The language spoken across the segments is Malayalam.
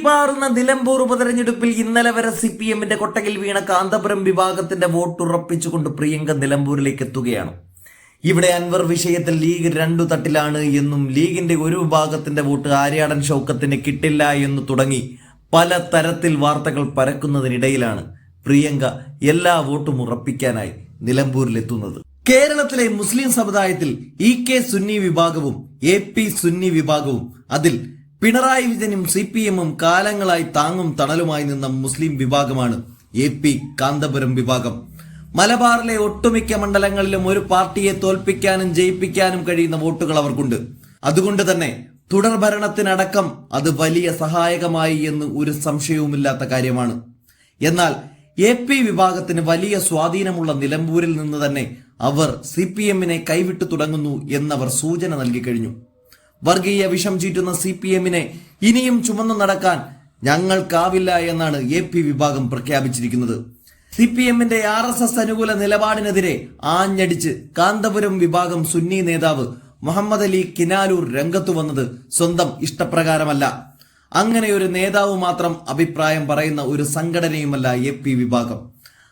തീപാറുന്ന നിലമ്പൂർ ഉപതെരഞ്ഞെടുപ്പിൽ ഇന്നലെ വരെ CPM-ന്റെ കൊട്ടയിൽ വീണ കാന്തപുരം വിഭാഗത്തിന്റെ വോട്ടുറപ്പിച്ചുകൊണ്ട് പ്രിയങ്ക നിലമ്പൂരിലേക്ക് എത്തുകയാണ്. ഇവിടെ അൻവർ വിഷയത്തിൽ ലീഗ് രണ്ടു തട്ടിലാണ് എന്നും ലീഗിന്റെ ഒരു വിഭാഗത്തിന്റെ വോട്ട് ആര്യാടൻ ഷൗക്കത്തിന് കിട്ടില്ല എന്ന് തുടങ്ങി പല തരത്തിൽ വാർത്തകൾ പരക്കുന്നതിനിടയിലാണ് പ്രിയങ്ക എല്ലാ വോട്ടും ഉറപ്പിക്കാനായി നിലമ്പൂരിലെത്തുന്നത്. കേരളത്തിലെ മുസ്ലിം സമുദായത്തിൽ EK സുന്നി വിഭാഗവും AP സുന്നി വിഭാഗവും അതിൽ പിണറായി വിജയനും CPM-ഉം കാലങ്ങളായി താങ്ങും തണലുമായി നിന്ന മുസ്ലിം വിഭാഗമാണ് AP കാന്തപുരം വിഭാഗം. മലബാറിലെ ഒട്ടുമിക്ക മണ്ഡലങ്ങളിലും ഒരു പാർട്ടിയെ തോൽപ്പിക്കാനും ജയിപ്പിക്കാനും കഴിയുന്ന വോട്ടുകൾ അവർക്കുണ്ട്. അതുകൊണ്ട് തന്നെ തുടർ ഭരണത്തിനടക്കം അത് വലിയ സഹായകമായി എന്ന് ഒരു സംശയവുമില്ലാത്ത കാര്യമാണ്. എന്നാൽ AP വിഭാഗത്തിന് വലിയ സ്വാധീനമുള്ള നിലമ്പൂരിൽ നിന്ന് തന്നെ അവർ CPM-നെ കൈവിട്ടു തുടങ്ങുന്നു എന്നവർ സൂചന നൽകി കഴിഞ്ഞു. വർഗീയ വിഷം ചീറ്റുന്ന CPM-നെ ഇനിയും ചുമന്നു നടക്കാൻ ഞങ്ങൾക്കാവില്ല എന്നാണ് AP വിഭാഗം പ്രഖ്യാപിച്ചിരിക്കുന്നത്. CPM-ന്റെ RSS അനുകൂല നിലപാടിനെതിരെ ആഞ്ഞടിച്ച് കാന്തപുരം വിഭാഗം സുന്നി നേതാവ് മുഹമ്മദ് അലി കിനാലൂർ രംഗത്തു വന്നത് സ്വന്തം ഇഷ്ടപ്രകാരമല്ല. അങ്ങനെ ഒരു നേതാവ് മാത്രം അഭിപ്രായം പറയുന്ന ഒരു സംഘടനയുമല്ല AP വിഭാഗം.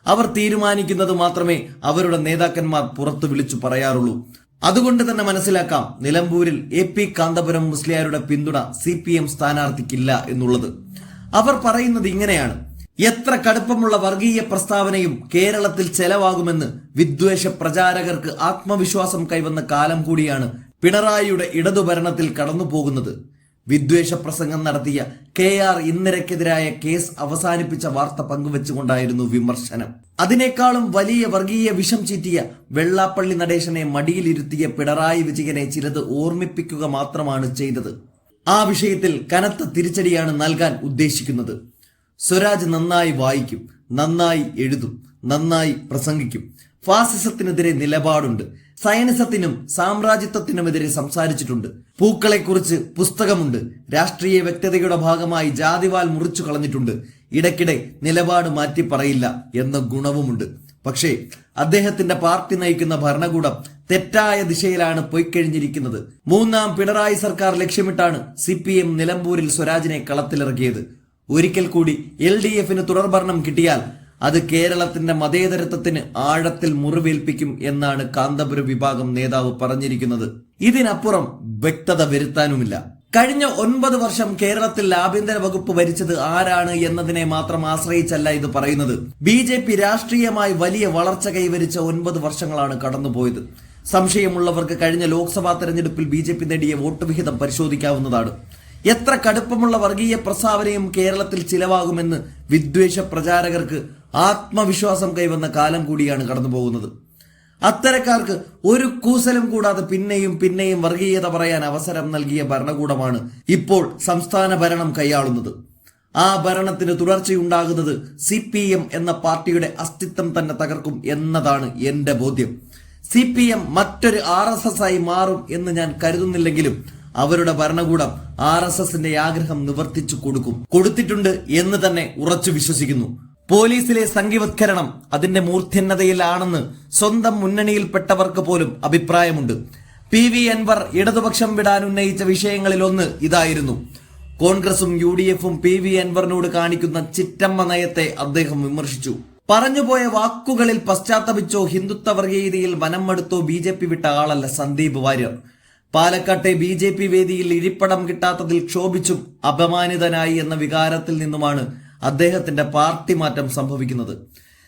അവർ തീരുമാനിക്കുന്നത് മാത്രമേ അവരുടെ നേതാക്കന്മാർ പുറത്തു വിളിച്ചു പറയാറുള്ളൂ. അതുകൊണ്ട് തന്നെ മനസ്സിലാക്കാം നിലമ്പൂരിൽ AP കാന്തപുരം മുസ്ലിയാരുടെ പിന്തുണ CPM സ്ഥാനാർത്ഥിക്കില്ല എന്നുള്ളത്. അവർ പറയുന്നത് ഇങ്ങനെയാണ്: എത്ര കടുപ്പമുള്ള വർഗീയ പ്രസ്താവനയും കേരളത്തിൽ ചെലവാകുമെന്ന് വിദ്വേഷ പ്രചാരകർക്ക് ആത്മവിശ്വാസം കൈവന്ന കാലം കൂടിയാണ് പിണറായിയുടെ ഇടതുഭരണത്തിൽ കടന്നു പോകുന്നത്. വിദ്വേഷ പ്രസംഗം നടത്തിയ KR ഇന്ദിരയ്ക്കെതിരായ കേസ് അവസാനിപ്പിച്ച വാർത്ത പങ്കുവെച്ചുകൊണ്ടായിരുന്നു വിമർശനം. അതിനേക്കാളും വലിയ വർഗീയ വിഷം ചീറ്റിയ വെള്ളാപ്പള്ളി നടേശനെ മടിയിലിരുത്തിയ പിണറായി വിജയനെ ചിലത് ഓർമ്മിപ്പിക്കുക മാത്രമാണ് ചെയ്തത്. ആ വിഷയത്തിൽ കനത്ത തിരിച്ചടിയാണ് നൽകാൻ ഉദ്ദേശിക്കുന്നത്. സ്വരാജ് നന്നായി വായിക്കും, നന്നായി എഴുതും, നന്നായി പ്രസംഗിക്കും. ഫാസിസത്തിനെതിരെ നിലപാടുണ്ട്. സയനിസത്തിനും സാമ്രാജ്യത്വത്തിനുമെതിരെ സംസാരിച്ചിട്ടുണ്ട്. പൂക്കളെക്കുറിച്ച് പുസ്തകമുണ്ട്. രാഷ്ട്രീയ വ്യക്തതയുടെ ഭാഗമായി ജാതിവാൽ മുറിച്ചു കളഞ്ഞിട്ടുണ്ട്. ഇടയ്ക്കിടെ നിലപാട് മാറ്റി പറയില്ല എന്ന ഗുണവുമുണ്ട്. പക്ഷേ അദ്ദേഹത്തിന്റെ പാർട്ടി നയിക്കുന്ന ഭരണകൂടം തെറ്റായ ദിശയിലാണ് പോയിക്കഴിഞ്ഞിരിക്കുന്നത്. മൂന്നാം പിണറായി സർക്കാർ ലക്ഷ്യമിട്ടാണ് CPM നിലമ്പൂരിൽ സ്വരാജിനെ കളത്തിലിറക്കിയത്. ഒരിക്കൽ കൂടി LDF-ന് തുടർഭരണം കിട്ടിയാൽ അത് കേരളത്തിന്റെ മതേതരത്വത്തിന് ആഴത്തിൽ മുറിവേൽപ്പിക്കും എന്നാണ് കാന്തപുരം വിഭാഗം നേതാവ് പറഞ്ഞിരിക്കുന്നത്. ഇതിനപ്പുറം വ്യക്തത വരുത്താനുമില്ല. കഴിഞ്ഞ 9 വർഷം കേരളത്തിൽ ആഭ്യന്തര വകുപ്പ് ഭരിച്ചത് ആരാണ് എന്നതിനെ മാത്രം ആശ്രയിച്ചല്ല ഇത് പറയുന്നത്. BJP രാഷ്ട്രീയമായി വലിയ വളർച്ച കൈവരിച്ച 9 വർഷങ്ങളാണ് കടന്നുപോയത്. സംശയമുള്ളവർക്ക് കഴിഞ്ഞ ലോക്സഭാ തെരഞ്ഞെടുപ്പിൽ BJP നേടിയ വോട്ട് വിഹിതം പരിശോധിക്കാവുന്നതാണ്. എത്ര കടുപ്പമുള്ള വർഗീയ പ്രസ്താവനയും കേരളത്തിൽ ചിലവാകുമെന്ന് വിദ്വേഷ പ്രചാരകർക്ക് ആത്മവിശ്വാസം കൈവന്ന കാലം കൂടിയാണ് കടന്നു പോകുന്നത്. അത്തരക്കാർക്ക് ഒരു കൂസലും കൂടാതെ പിന്നെയും പിന്നെയും വർഗീയത പറയാൻ അവസരം നൽകിയ ഭരണകൂടമാണ് ഇപ്പോൾ സംസ്ഥാന ഭരണം കൈയാളുന്നത്. ആ ഭരണത്തിന് തുടർച്ചയുണ്ടാകുന്നത് CPM എന്ന പാർട്ടിയുടെ അസ്തിത്വം തന്നെ തകർക്കും എന്നതാണ് എന്റെ ബോധ്യം. CPM മറ്റൊരു RSS ആയി മാറും എന്ന് ഞാൻ കരുതുന്നില്ലെങ്കിലും അവരുടെ ഭരണകൂടം RSS-ന്റെ ആഗ്രഹം നിവർത്തിച്ചു കൊടുത്തിട്ടുണ്ട് എന്ന് തന്നെ ഉറച്ചു വിശ്വസിക്കുന്നു. പോലീസിലെ സംഘിവത്കരണം അതിന്റെ മൂർധന്യതയിലാണെന്ന് സ്വന്തം മുന്നണിയിൽപ്പെട്ടവർക്ക് പോലും അഭിപ്രായമുണ്ട്. PV അൻവർ ഇടതുപക്ഷം വിടാൻ ഉന്നയിച്ച വിഷയങ്ങളിലൊന്ന് ഇതായിരുന്നു. കോൺഗ്രസും UDF-ഉം PV അൻവറിനോട് കാണിക്കുന്ന ചിറ്റമ്മ നയത്തെ അദ്ദേഹം വിമർശിച്ചു. പറഞ്ഞുപോയ വാക്കുകളിൽ പശ്ചാത്തപിച്ചോ ഹിന്ദുത്വ വർഗീയതയിൽ വനം മടുത്തോ BJP വിട്ട ആളല്ല സന്ദീപ് വാര്യർ. പാലക്കാട്ടെ BJP വേദിയിൽ ഇരിപ്പിടം കിട്ടാത്തതിൽ ക്ഷോഭിച്ചും അപമാനിതനായി എന്ന വികാരത്തിൽ നിന്നുമാണ് അദ്ദേഹത്തിന്റെ പാർട്ടി മാറ്റം സംഭവിക്കുന്നത്.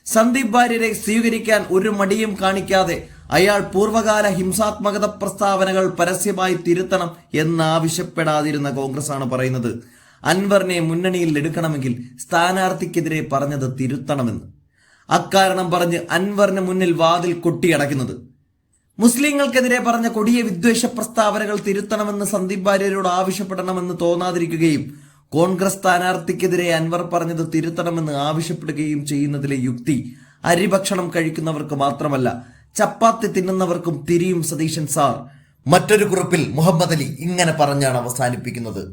സന്ദീപ് വാര്യരെ സ്വീകരിക്കാൻ ഒരു മടിയും കാണിക്കാതെ അയാൾ പൂർവ്വകാല ഹിംസാത്മകത പ്രസ്താവനകൾ പരസ്യമായി തിരുത്തണം എന്നാവശ്യപ്പെടാതിരുന്ന കോൺഗ്രസ് ആണ് പറയുന്നത് അൻവറിനെ മുന്നണിയിൽ എടുക്കണമെങ്കിൽ സ്ഥാനാർത്ഥിക്കെതിരെ പറഞ്ഞത് തിരുത്തണമെന്ന്. അക്കാരണം പറഞ്ഞ് അൻവറിന് മുന്നിൽ വാതിൽ കൊട്ടിയടയ്ക്കുന്നത്. മുസ്ലിങ്ങൾക്കെതിരെ പറഞ്ഞ കൊടിയ വിദ്വേഷ പ്രസ്താവനകൾ തിരുത്തണമെന്ന് സന്ദീപ് വാര്യരോട് ആവശ്യപ്പെടണമെന്ന് തോന്നാതിരിക്കുകയും കോൺഗ്രസ് സ്ഥാനാർത്ഥിക്കെതിരെ അൻവർ പറഞ്ഞത് തിരുത്തണമെന്ന് ആവശ്യപ്പെടുകയും ചെയ്യുന്നതിലെ യുക്തി അരിഭക്ഷണം കഴിക്കുന്നവർക്ക് മാത്രമല്ല ചപ്പാത്തി തിന്നുന്നവർക്കും തിരിയും സതീശൻ സാർ. മറ്റൊരു കുറിപ്പിൽ മുഹമ്മദ് അലി ഇങ്ങനെ പറഞ്ഞാണ് അവസാനിപ്പിക്കുന്നത്: